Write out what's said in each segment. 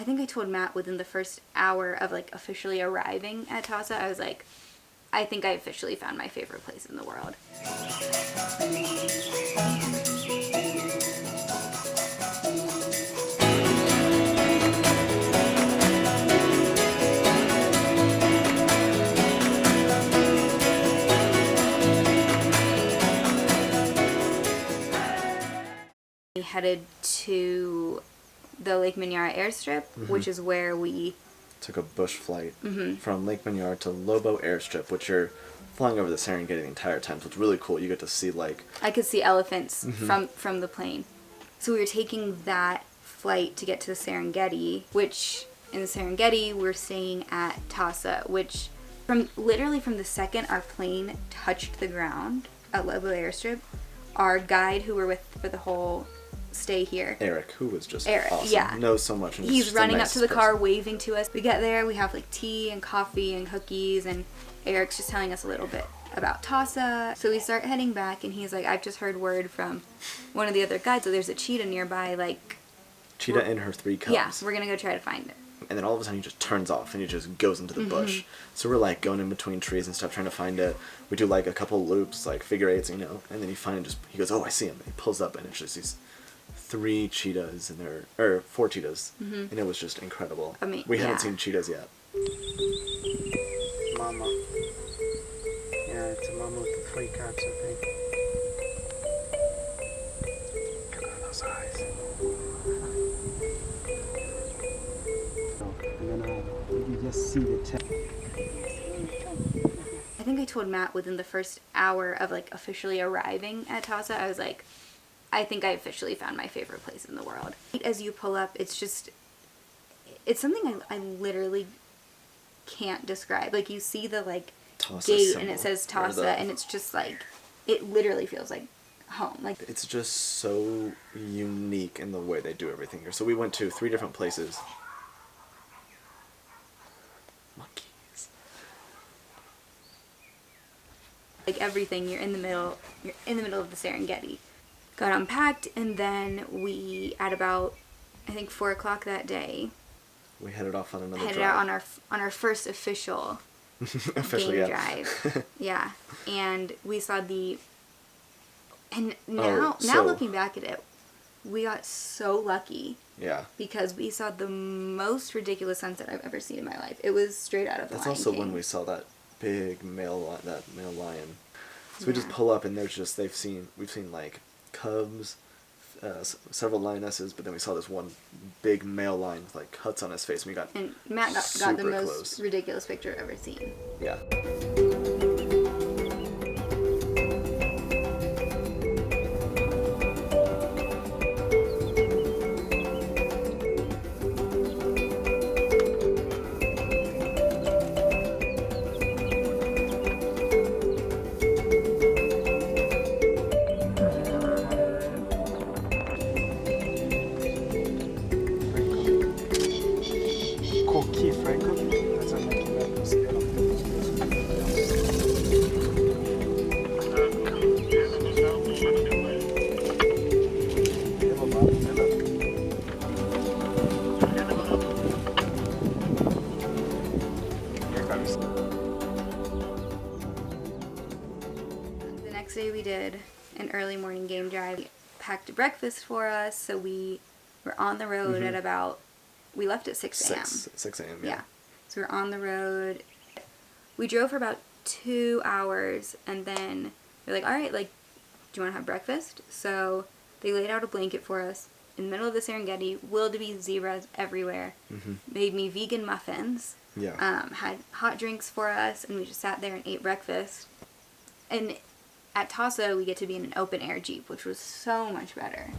I think I told Matt within the first hour of like officially arriving at Taasa, I was like, I think I officially found my favorite place in the world. We headed to the Lake Manyara airstrip, which is where we took a bush flight from Lake Manyara to Lobo airstrip, which you're flying over the Serengeti the entire time. So it's really cool. You get to see like... I could see elephants from the plane. So we were taking that flight to get to the Serengeti, which in the Serengeti we're staying at Taasa, which literally from the second our plane touched the ground at Lobo airstrip, our guide who we're with for the whole stay here, Eric, who was just awesome, yeah, knows so much. And he's running nice up to the person. car, waving to us. We get there, we have like tea and coffee and cookies, and Eric's just telling us a little bit about Taasa. So we start heading back, and he's like, I've just heard word from one of the other guides that there's a cheetah nearby, like... Cheetah and her 3 cubs. Yeah, we're gonna go try to find it. And then all of a sudden he just turns off and he just goes into the bush. So we're like going in between trees and stuff trying to find it. We do like a couple loops, like figure eights, you know, and then he finally he goes, oh, I see him. And he pulls up and it's just these 3 cheetahs and or 4 cheetahs. And it was just incredible. We hadn't seen cheetahs yet. Mama. Yeah, it's a mama with the 3 cubs, I think. Look at those eyes. And then you just see the tip. I think I told Matt within the first hour of like officially arriving at Taasa, I was like, I think I officially found my favorite place in the world. As you pull up, it's something I literally can't describe. Like you see the like Taasa gate symbol, and it says Taasa, and it's just like, it literally feels like home. Like it's just so unique in the way they do everything here. So we went to 3 different places. Monkeys. Like everything, you're in the middle of the Serengeti. Got unpacked, and then we, at about, I think 4 o'clock that day, we headed off on another headed drive. out on our first official game drive. Yeah. And we saw and now looking back at it, we got so lucky. Yeah. Because we saw the most ridiculous sunset I've ever seen in my life. It was straight out of the Lion That's also King. when we saw that big male lion. So we just pull up and we've seen like cubs, several lionesses, but then we saw this one big male lion with like cuts on his face, and Matt got the most close. ridiculous picture I've ever seen. Yeah. The next day we did an early morning game drive. We packed a breakfast for us, so we were on the road at about, we left at 6 a.m. 6 a.m., yeah. So we were on the road. We drove for about 2 hours, and then they're like, all right, like, do you want to have breakfast? So they laid out a blanket for us in the middle of the Serengeti, wildebeest zebras everywhere, made me vegan muffins, had hot drinks for us, and we just sat there and ate breakfast. And at Taasa, we get to be in an open air Jeep, which was so much better.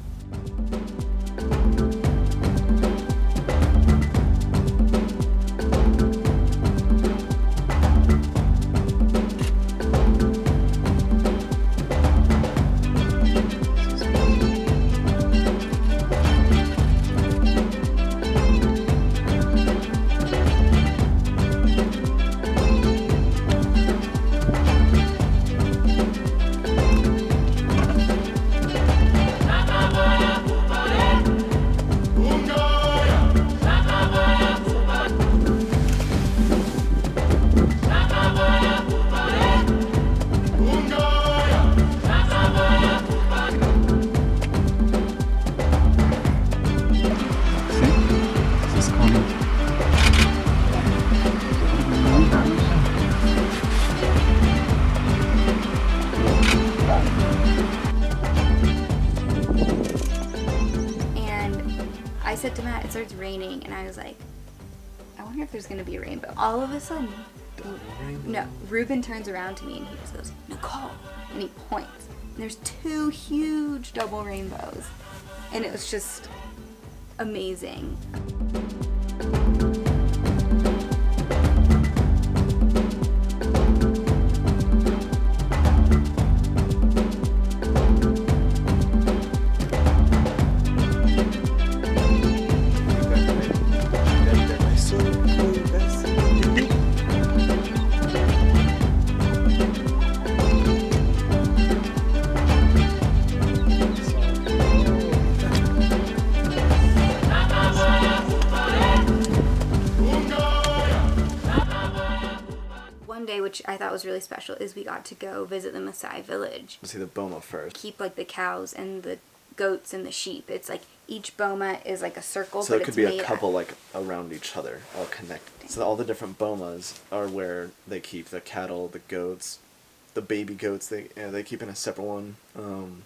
Mama! And I said to Matt, it starts raining, and I was like, I wonder if there's gonna be a rainbow. All of a sudden, no, Ruben turns around to me and he just goes, Nicole, and he points. And there's 2 huge double rainbows, and it was just amazing. One day, which I thought was really special, is we got to go visit the Maasai Village. See the boma first. Keep like the cows and the goats and the sheep. It's like each boma is like a circle, So but it could it's be made a couple like around each other, all connected. So all the different bomas are where they keep the cattle, the goats, the baby goats. They keep in a separate one, and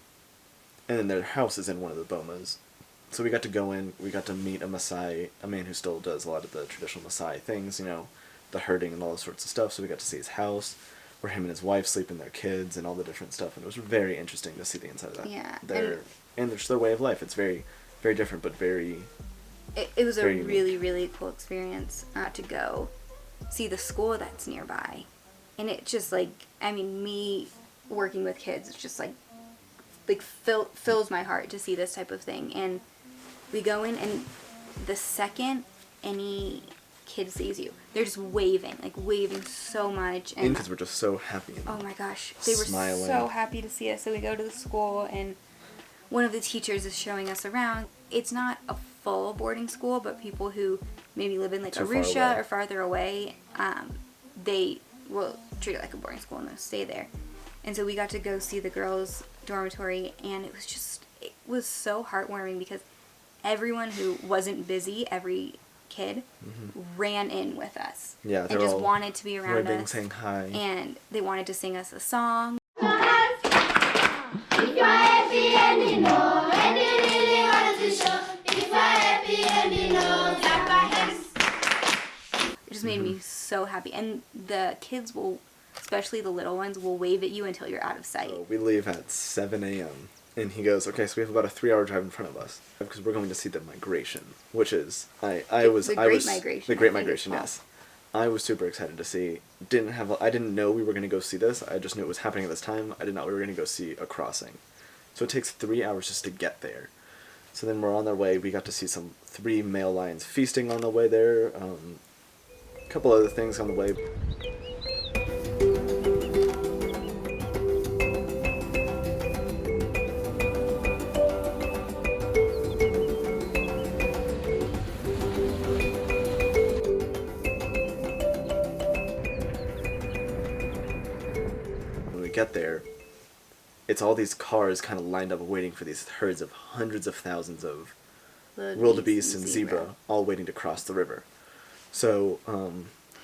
then their house is in one of the bomas. So we got to go in. We got to meet a Maasai, a man who still does a lot of the traditional Maasai things. The herding and all those sorts of stuff. So we got to see his house, where him and his wife sleep and their kids and all the different stuff. And it was very interesting to see the inside of that. Yeah. And just their way of life. It's very, very different, but very. It was a very really, unique. really cool experience to go see the school that's nearby. And it just me working with kids, it's just fills my heart to see this type of thing. And we go in, and the second any kid sees you, they're just waving so much. And Because we're just so happy. oh my gosh, they were smiling. so happy to see us. So we go to the school, and one of the teachers is showing us around. It's not a full boarding school, but people who maybe live in like Too far Arusha away. or farther away, they will treat it like a boarding school and they'll stay there. And so we got to go see the girls' dormitory, and it was so heartwarming because everyone who wasn't busy, every kid, ran in with us. Yeah, and they're just all wanted to be around waving, us. saying hi. And they wanted to sing us a song. If you're happy and you know, and you really want to show. If you're happy and you know, clap your hands. It just made me so happy. And the kids will, especially the little ones, will wave at you until you're out of sight. So we leave at 7 a.m. And he goes, okay, so we have about a 3-hour drive in front of us because we're going to see the migration, which is The Great Migration, yes. I was super excited to see. I didn't know we were going to go see this. I just knew it was happening at this time. I didn't know we were going to go see a crossing. So it takes 3 hours just to get there. So then we're on our way. We got to see 3 male lions feasting on the way there. A couple other things on the way. Get there, it's all these cars kind of lined up waiting for these herds of hundreds of thousands of wildebeest and zebra all waiting to cross the river. So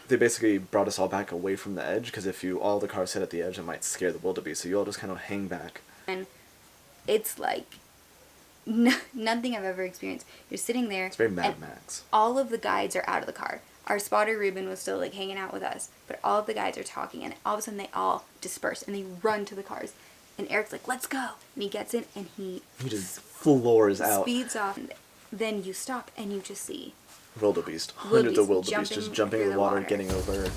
they basically brought us all back away from the edge because if all the cars sit at the edge, it might scare the wildebeest. So you all just kind of hang back. And it's like nothing I've ever experienced. You're sitting there. It's very Mad and Max. All of the guides are out of the car. Our spotter Ruben was still like hanging out with us, but all of the guides are talking, and all of a sudden they all disperse and they run to the cars. And Eric's like, "Let's go!" And he gets in and he just floors out. Speeds off. And then you stop and you just see Wildebeest, hundreds of wildebeest just jumping in through the water, getting over.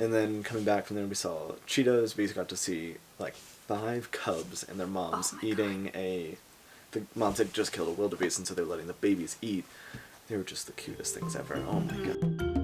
And then coming back from there, we saw cheetahs. We got to see like 5 cubs and their moms eating the moms had just killed a wildebeest, and so they were letting the babies eat. They were just the cutest things ever. Oh my god.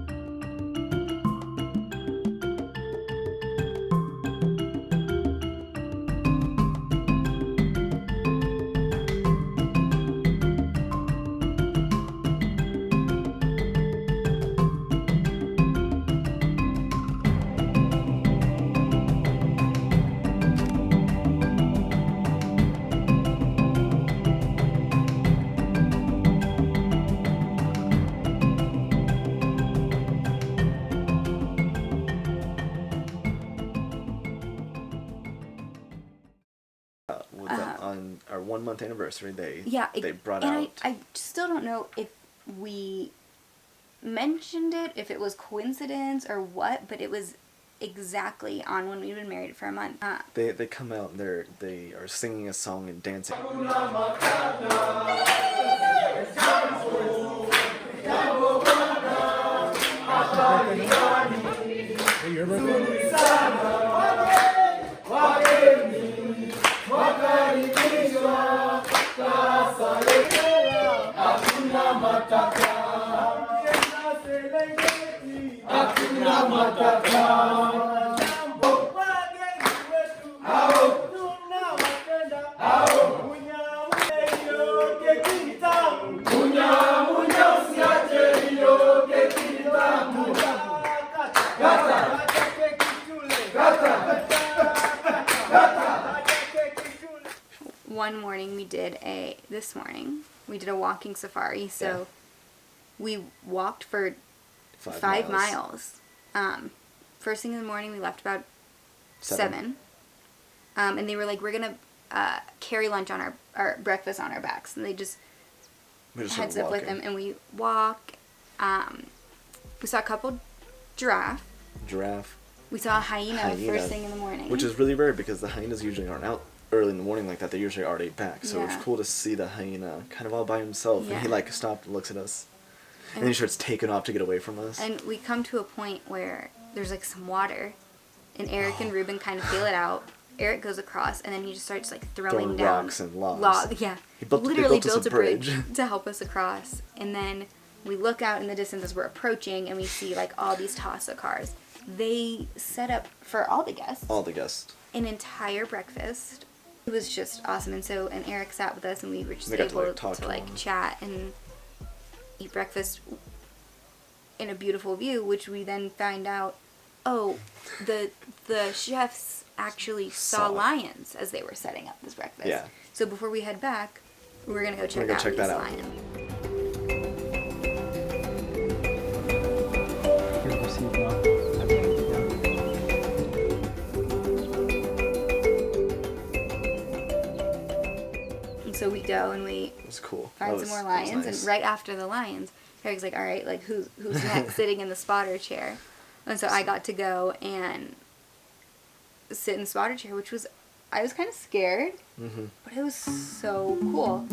On our 1 month anniversary, they brought out. I still don't know if we mentioned it, if it was coincidence or what, but it was exactly on when we've been married for a month. They come out and they are singing a song and dancing. One morning this morning we did a walking safari, so we walked for 5 miles. First thing in the morning we left about 7. And they were like, we're gonna carry lunch on our breakfast on our backs, and they just heads up with them, and we walk. We saw a couple giraffe. We saw a hyena first thing in the morning, which is really rare because the hyenas usually aren't out early in the morning like that. They're usually already back, so it's cool to see the hyena kind of all by himself, and he like stopped and looks at us, and then he starts taking off to get away from us. And we come to a point where there's like some water, and Eric and Ruben kind of feel it out. Eric goes across, and then he just starts like throwing down rocks and logs. He literally built a bridge to help us across. And then we look out in the distance as we're approaching, and we see like all these Taasa cars. They set up for all the guests an entire breakfast. It was just awesome. And Eric sat with us, and we were just able to chat and eat breakfast in a beautiful view, which we then find out, the chefs actually saw lions as they were setting up this breakfast. Yeah. So before we head back, we're gonna go check out these lions. And so we go and we find some more lions, and right after the lions, Eric's like, all right, like who's next sitting in the spotter chair? And so I got to go and sit in the spotter chair, I was kind of scared, but it was so cool.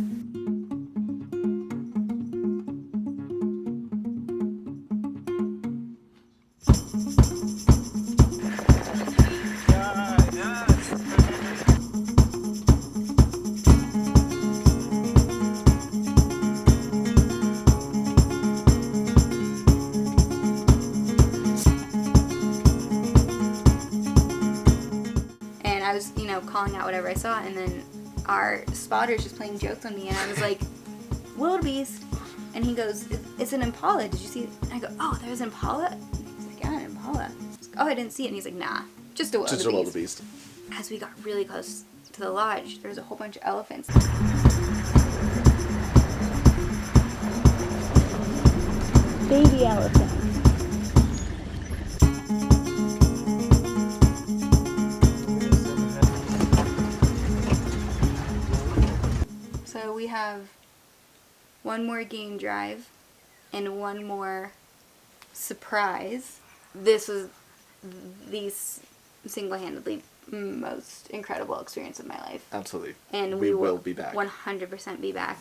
I was, calling out whatever I saw, and then our spotter's just playing jokes on me, and I was like, wildebeest, and he goes, it's an impala, did you see it? And I go, oh, there's an impala? He's like, yeah, an impala. I didn't see it, and he's like, nah, just a wildebeest. As we got really close to the lodge, there was a whole bunch of elephants. Baby elephant. So we have one more game drive and one more surprise. This was the single-handedly most incredible experience of my life. Absolutely. And we will be back. 100% be back.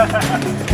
Yeah.